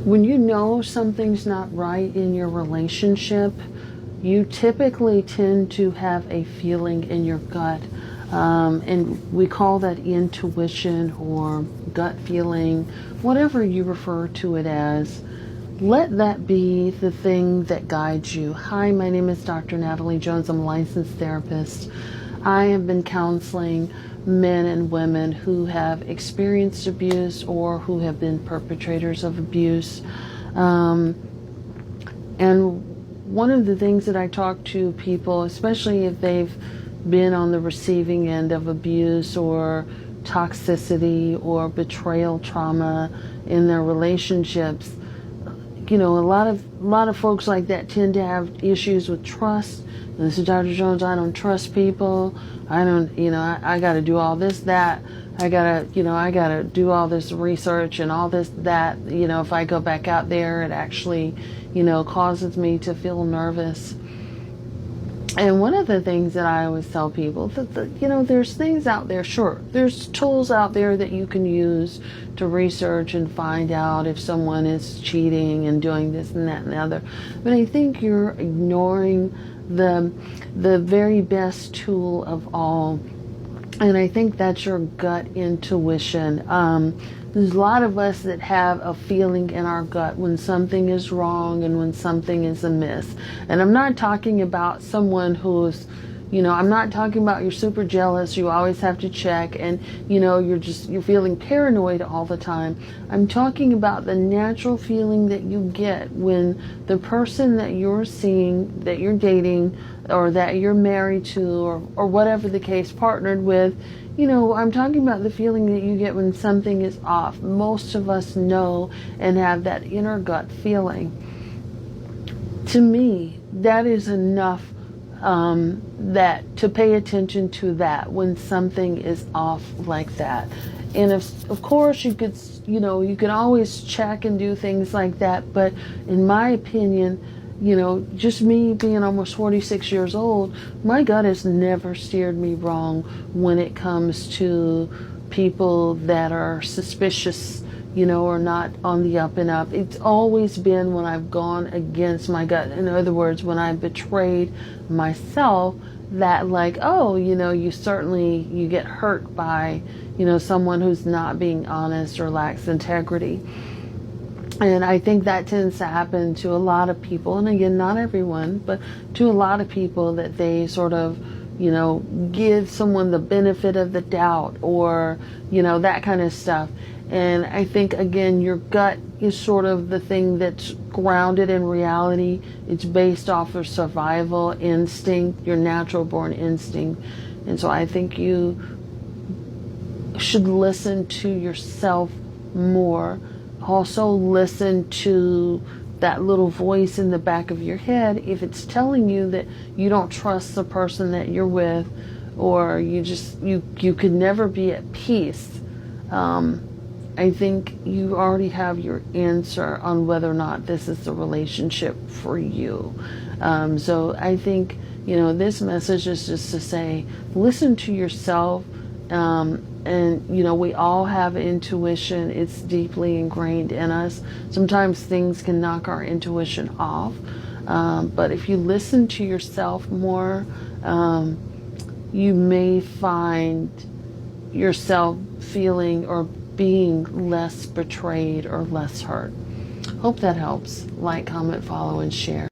When you know something's not right in your relationship, you typically tend to have a feeling in your gut. And we call that intuition or gut feeling, whatever you refer to it as. Let that be the thing that guides you. Hi, my name is Dr. Natalie Jones. I'm a licensed therapist. I have been counseling men and women who have experienced abuse or who have been perpetrators of abuse. And one of the things that I talk to people, especially if they've been on the receiving end of abuse or toxicity or betrayal trauma in their relationships, a lot of folks like that tend to have issues with trust. This is Dr. Jones. I don't trust people. I don't, I got to do all this, that. I got to do all this research and all this, that. If I go back out there, it actually, causes me to feel nervous. And one of the things that I always tell people that, there's things out there, sure, there's tools out there that you can use to research and find out if someone is cheating and doing this and that and the other. But I think you're ignoring the very best tool of all. And I think that's your gut intuition. There's a lot of us that have a feeling in our gut when something is wrong and when something is amiss. And I'm not talking about someone who's, I'm not talking about you're super jealous, you always have to check, and, you're feeling paranoid all the time. I'm talking about the natural feeling that you get when the person that you're seeing, that you're dating, or that you're married to, or whatever the case, partnered with, I'm talking about the feeling that you get when something is off. Most of us know and have that inner gut feeling. To me, that is enough that to pay attention to that when something is off like that. And of course you could, you can always check and do things like that. But in my opinion, just me being almost 46 years old, my gut has never steered me wrong when it comes to people that are suspicious, or not on the up and up. It's always been when I've gone against my gut. In other words, when I've betrayed myself, that you get hurt by, someone who's not being honest or lacks integrity. And I think that tends to happen to a lot of people. And again, not everyone, but to a lot of people, that they sort of, give someone the benefit of the doubt or, that kind of stuff. And I think, again, your gut is sort of the thing that's grounded in reality. It's based off of survival instinct, your natural born instinct. And so I think you should listen to yourself more. Also listen to that little voice in the back of your head if it's telling you that you don't trust the person that you're with, or you could never be at peace. I think you already have your answer on whether or not this is the relationship for you. So I think, this message is just to say, listen to yourself. And we all have intuition. It's deeply ingrained in us. Sometimes things can knock our intuition off. But if you listen to yourself more, you may find yourself feeling or being less betrayed or less hurt. Hope that helps. Like, comment, follow, and share.